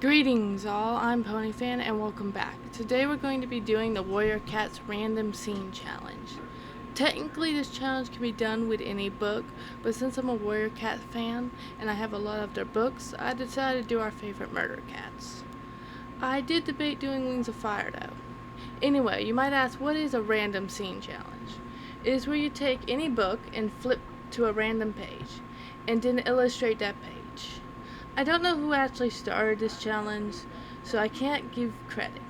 Greetings all, I'm Ponyfan and welcome back. Today we're going to be doing the Warcats Random Scene Challenge. Technically this challenge can be done with any book, but since I'm a Warcat fan and I have a lot of their books, I decided to do our favorite murder cats. I did debate doing Wings of Fire though. Anyway, you might ask, what is a random scene challenge? It is where you take any book and flip to a random page, and then illustrate that page. I don't know who actually started this challenge, so I can't give credit.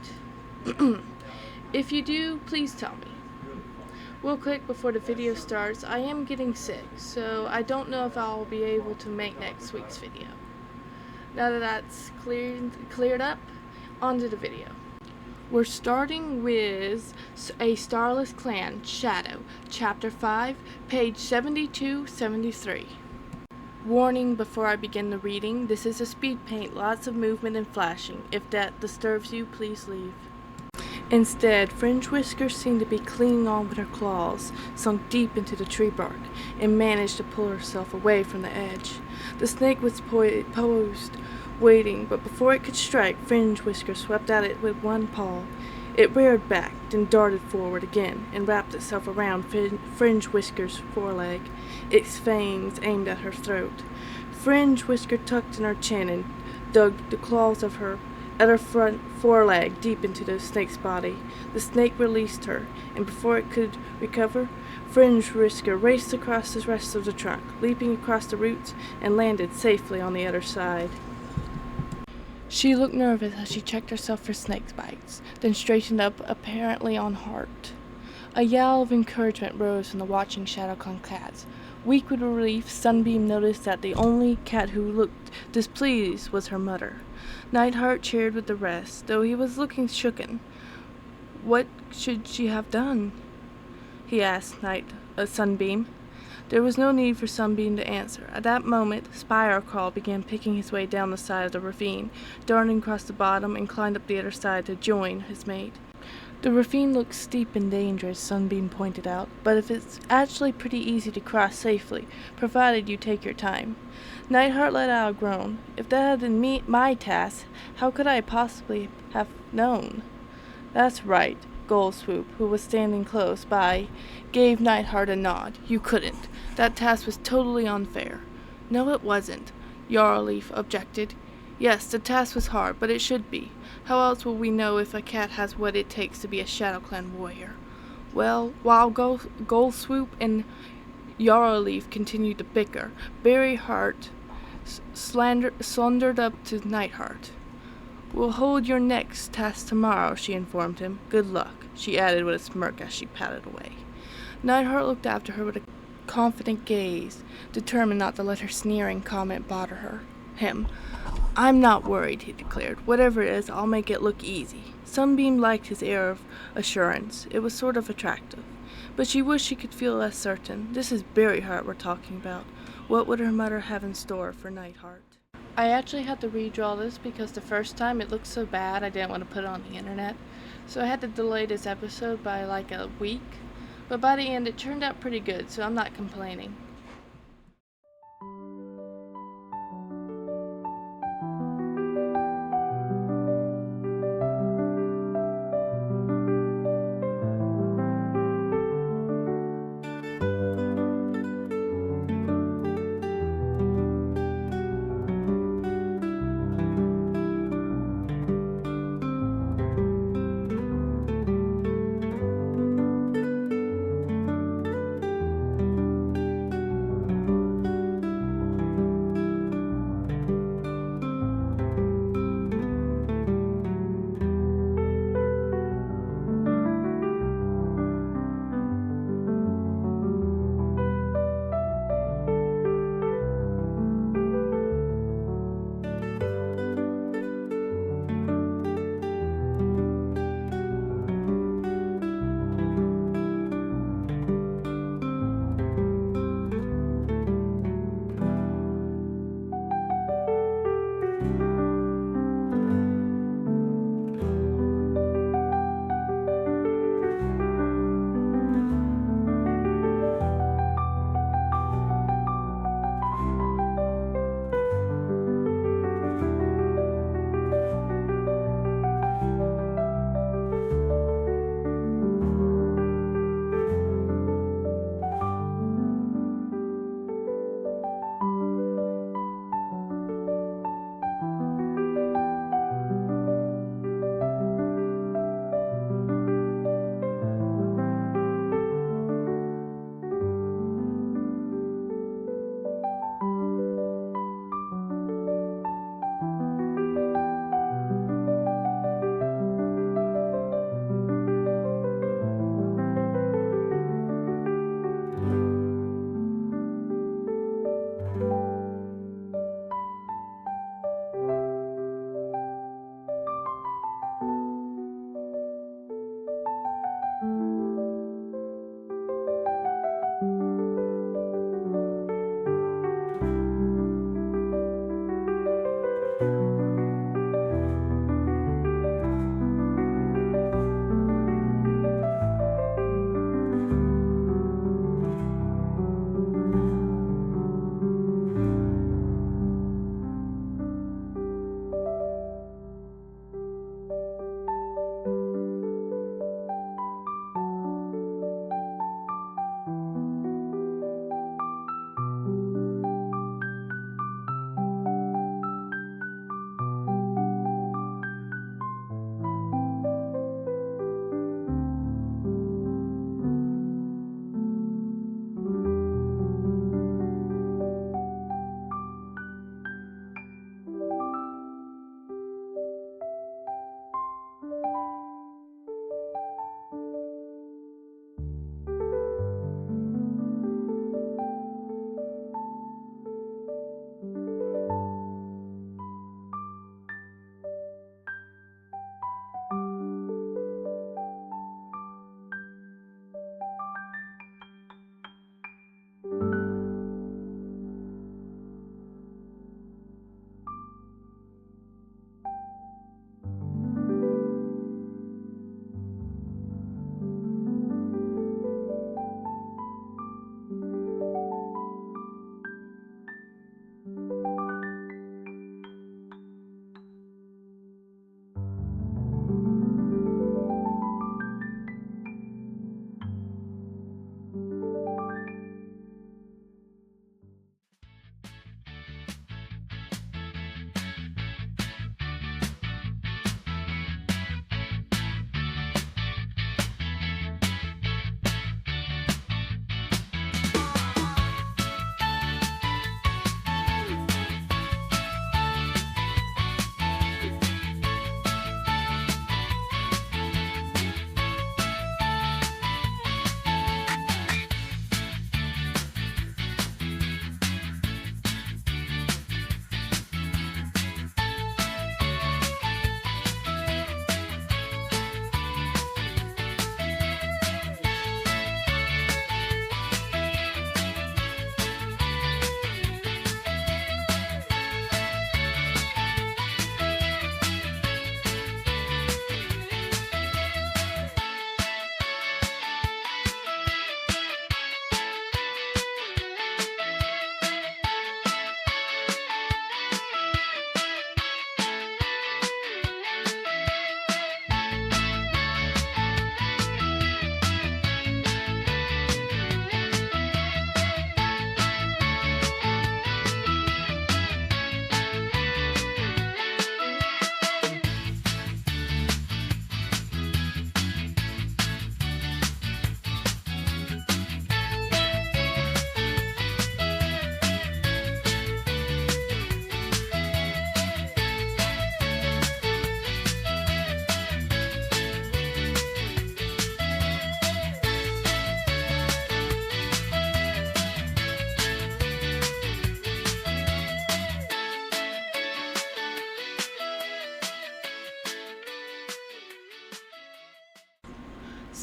If you do, please tell me. Real quick before the video starts, I am getting sick, so I don't know if I'll be able to make next week's video. Now that that's cleared up, on to the video. We're starting with A Starless Clan, Shadow, Chapter 5, page 72-73. Warning before I begin the reading, this is a speed paint, lots of movement and flashing. If that disturbs you, please leave. Instead, Fringe Whiskers seemed to be clinging on with her claws, sunk deep into the tree bark, and managed to pull herself away from the edge. The snake was posed, waiting, but before it could strike, Fringe Whiskers swept at it with one paw. It reared back, then darted forward again, and wrapped itself around Fringe Whisker's foreleg, its fangs aimed at her throat. Fringe Whisker tucked in her chin and dug the claws of her front foreleg deep into the snake's body. The snake released her, and before it could recover, Fringe Whisker raced across the rest of the trunk, leaping across the roots, and landed safely on the other side. She looked nervous as she checked herself for snake bites, then straightened up, apparently on heart. A yell of encouragement rose from the watching ShadowClan cats. Weak with relief, Sunbeam noticed that the only cat who looked displeased was her mother. Nightheart cheered with the rest, though he was looking shooken. What should she have done? He asked Sunbeam. There was no need for Sunbeam to answer. At that moment, Spirecrawl began picking his way down the side of the ravine, darting across the bottom, and climbed up the other side to join his mate. The ravine looks steep and dangerous, Sunbeam pointed out, but it's actually pretty easy to cross safely, provided you take your time. Nightheart let out a groan. If that had been my task, how could I possibly have known? That's right. Goldswoop, who was standing close by, gave Nightheart a nod. You couldn't. That task was totally unfair. No, it wasn't, Yarrowleaf objected. Yes, the task was hard, but it should be. How else will we know if a cat has what it takes to be a ShadowClan warrior? Well, while Goldswoop and Yarrowleaf continued to bicker, Berryheart slandered up to Nightheart. We'll hold your next task tomorrow, she informed him. Good luck, she added with a smirk as she padded away. Nightheart looked after her with a confident gaze, determined not to let her sneering comment bother him. I'm not worried, he declared. Whatever it is, I'll make it look easy. Sunbeam liked his air of assurance. It was sort of attractive. But she wished she could feel less certain. This is Berryheart we're talking about. What would her mother have in store for Nightheart? I actually had to redraw this because the first time it looked so bad I didn't want to put it on the internet. So I had to delay this episode by like a week. But by the end it turned out pretty good, so I'm not complaining.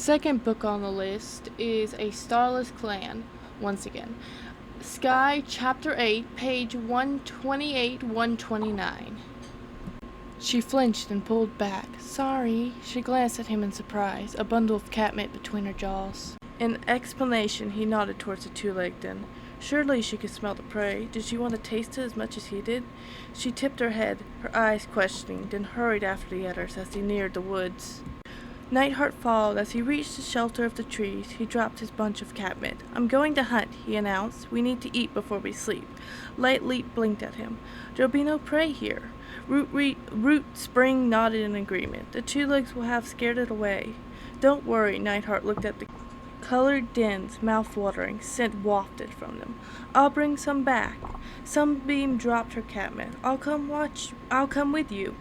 Second book on the list is A Starless Clan, once again. Sky, Chapter 8, page 128, 129. She flinched and pulled back. Sorry. She glanced at him in surprise, a bundle of catmint between her jaws. In explanation, he nodded towards the two-legged den. Surely she could smell the prey. Did she want to taste it as much as he did? She tipped her head, her eyes questioning, then hurried after the others as they neared the woods. Nightheart followed. As he reached the shelter of the trees, he dropped his bunch of catmint. I'm going to hunt, he announced. We need to eat before we sleep. Lightleap blinked at him. There'll be no prey here. Root Spring nodded in agreement. The two legs will have scared it away. Don't worry, Nightheart looked at the colored dens, mouth-watering, scent wafted from them. I'll bring some back. Sunbeam dropped her catmint. I'll come with you.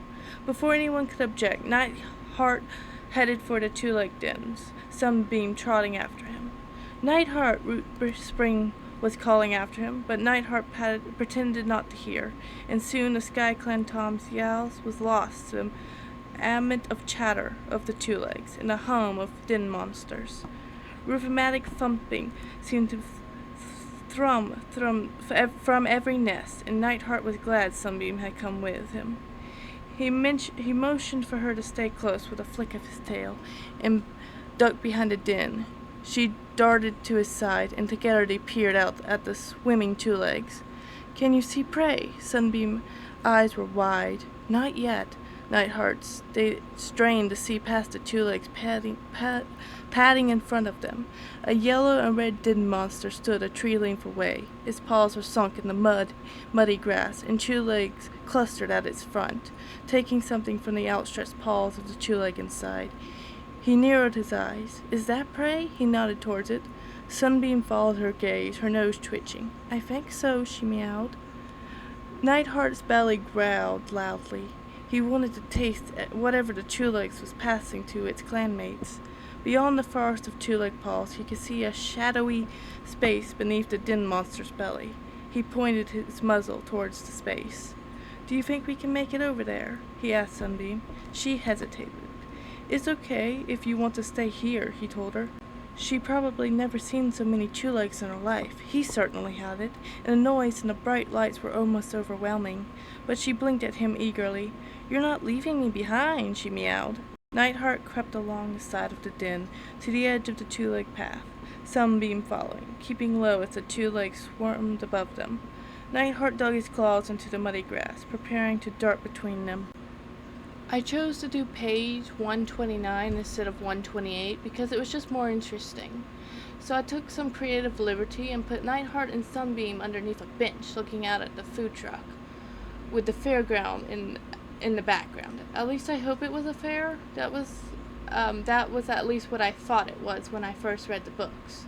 Before anyone could object, Nightheart headed for the two-legged dens, Sunbeam trotting after him. Nightheart, Root Spring was calling after him, but Nightheart pretended not to hear, and soon the Sky Clan Tom's yowls was lost to the ambient of chatter of the two legs, and the hum of den monsters. Rhythmic thumping seemed to thrum from every nest, and Nightheart was glad Sunbeam had come with him. He motioned for her to stay close with a flick of his tail, and ducked behind a den. She darted to his side, and together they peered out at the swimming two legs. Can you see prey? Sunbeam's eyes were wide. Not yet. Nightheart strained to see past the two legs padding in front of them. A yellow and red den monster stood a tree length away. Its paws were sunk in the muddy grass, and two legs clustered at its front, taking something from the outstretched paws of the two leg inside. He narrowed his eyes. Is that prey? He nodded towards it. Sunbeam followed her gaze, her nose twitching. I think so, she meowed. Nightheart's belly growled loudly. He wanted to taste whatever the two legs was passing to its clanmates. Beyond the forest of two-leg paws, he could see a shadowy space beneath the den monster's belly. He pointed his muzzle towards the space. Do you think we can make it over there? He asked Sunbeam. She hesitated. It's okay if you want to stay here, he told her. She'd probably never seen so many two legs in her life. He certainly had it, and the noise and the bright lights were almost overwhelming. But she blinked at him eagerly. You're not leaving me behind, she meowed. Nightheart crept along the side of the den to the edge of the two-leg path, Sunbeam following, keeping low as the two legs swarmed above them. Nightheart dug his claws into the muddy grass, preparing to dart between them. I chose to do page 129 instead of 128 because it was just more interesting. So I took some creative liberty and put Nightheart and Sunbeam underneath a bench looking out at the food truck with the fairground in the background. At least I hope it was a fair. That was at least what I thought it was when I first read the books.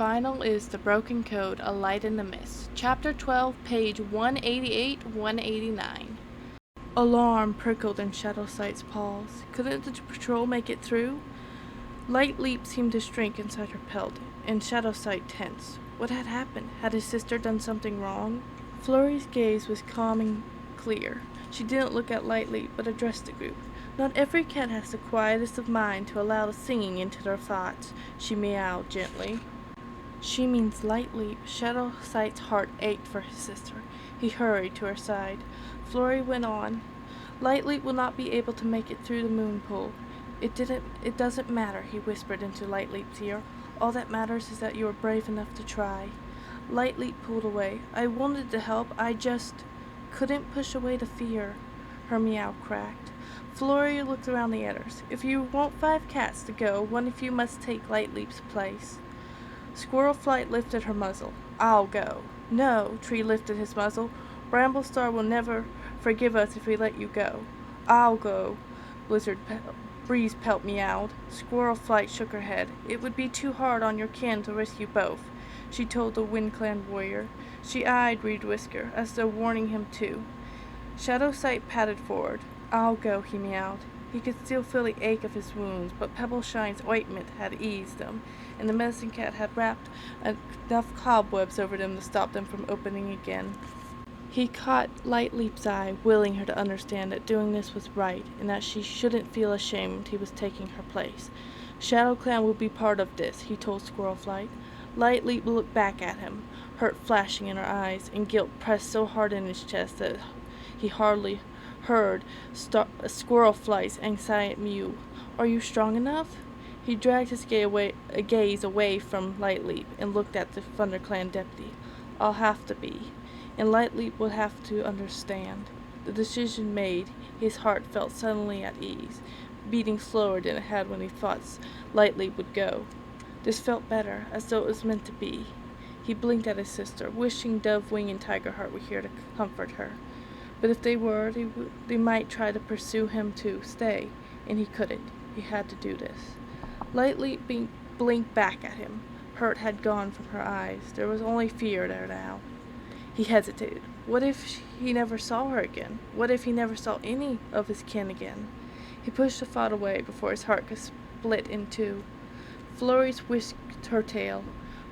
final is The Broken Code, A Light in the Mist. Chapter 12, page 188-189. Alarm prickled in Shadowsight's paws. Couldn't the patrol make it through? Light Leap seemed to shrink inside her pelt, and Shadowsight tensed. What had happened? Had his sister done something wrong? Flurry's gaze was calm and clear. She didn't look at Light Leap, but addressed the group. Not every cat has the quietest of mind to allow the singing into their thoughts, she meowed gently. She means Light Leap. Shadowsight's heart ached for his sister. He hurried to her side. Flurry went on. Light Leap will not be able to make it through the moon pool. It doesn't matter, he whispered into Light Leap's ear. All that matters is that you are brave enough to try. Light Leap pulled away. I wanted to help, I just couldn't push away the fear. Her meow cracked. Flurry looked around the others. If you want 5 cats to go, one of you must take Light Leap's place. Squirrel Flight lifted her muzzle. I'll go. No, Tree lifted his muzzle. Bramblestar will never forgive us if we let you go. I'll go, Breeze Pelt meowed. Squirrel Flight shook her head. It would be too hard on your kin to risk you both, she told the Wind Clan warrior. She eyed Reed Whisker, as though warning him too. Shadowsight padded forward. I'll go, he meowed. He could still feel the ache of his wounds, but Pebbleshine's ointment had eased them, and the medicine cat had wrapped enough cobwebs over them to stop them from opening again. He caught Light Leap's eye, willing her to understand that doing this was right, and that she shouldn't feel ashamed he was taking her place. ShadowClan will be part of this, he told Squirrel Flight. Light Leap looked back at him, hurt flashing in her eyes, and guilt pressed so hard in his chest that he hardly heard Squirrel Flight's anxiety mew. Are you strong enough? He dragged his gaze away from Light Leap and looked at the ThunderClan deputy. I'll have to be. And Light Leap would have to understand. The decision made, his heart felt suddenly at ease, beating slower than it had when he thought Light Leap would go. This felt better, as though it was meant to be. He blinked at his sister, wishing Dovewing and Tigerheart were here to comfort her. But if they were, they might try to pursue him to stay, and he couldn't. He had to do this. Light Leap blinked back at him. Hurt had gone from her eyes. There was only fear there now. He hesitated. What if he never saw her again? What if he never saw any of his kin again? He pushed the thought away before his heart could split in two. Flurries whisked her tail.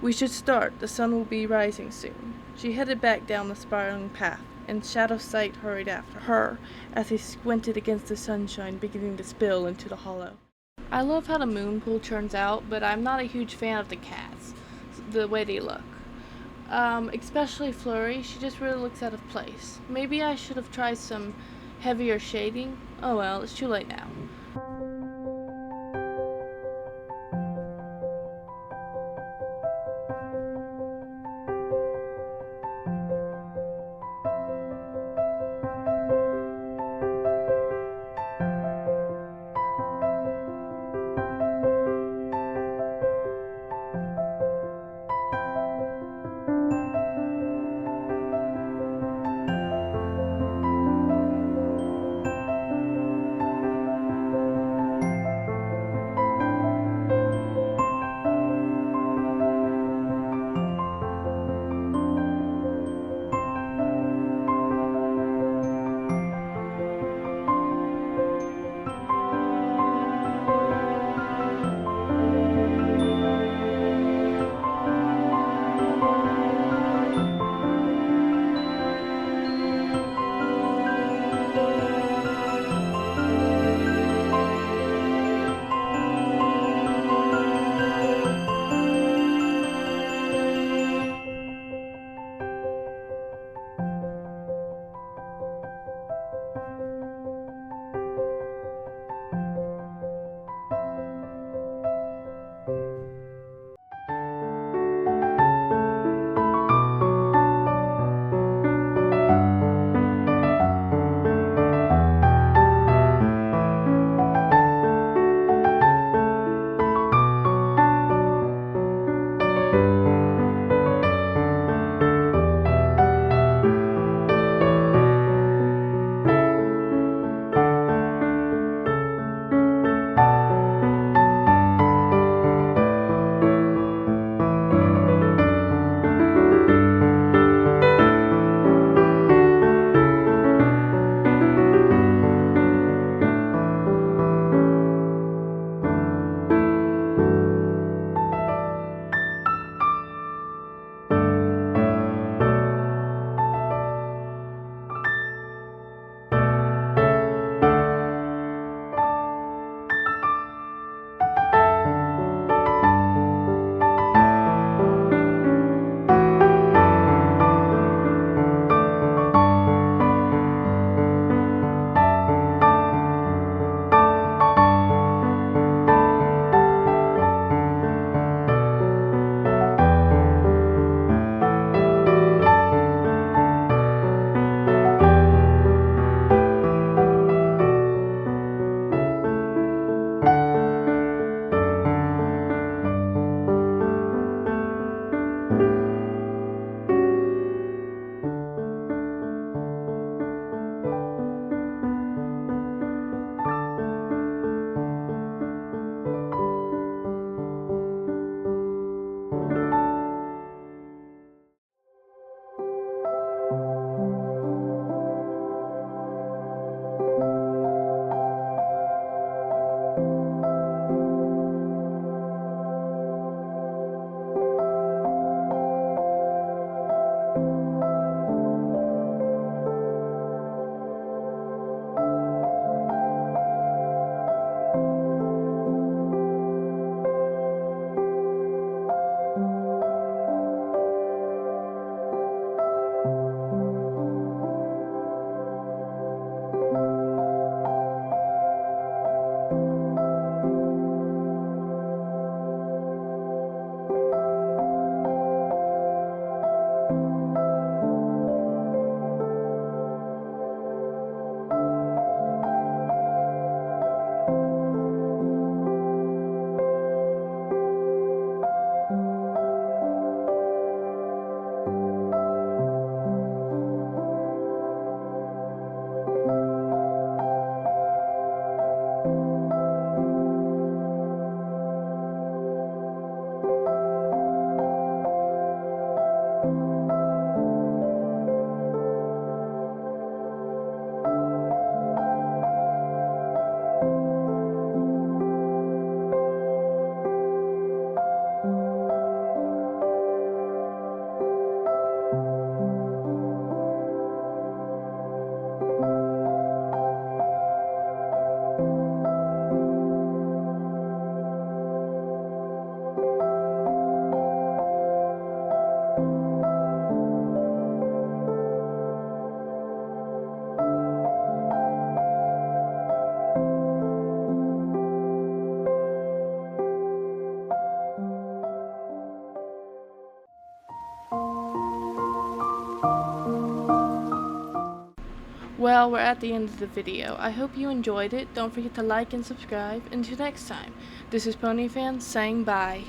We should start. The sun will be rising soon. She headed back down the spiraling path, and Shadowsight hurried after her as he squinted against the sunshine beginning to spill into the hollow. I love how the moon pool turns out, but I'm not a huge fan of the cats, the way they look. Especially Flurry, she just really looks out of place. Maybe I should have tried some heavier shading. Oh well, it's too late now. Well, we're at the end of the video. I hope you enjoyed it. Don't forget to like and subscribe. Until next time, this is Pony Fan saying bye.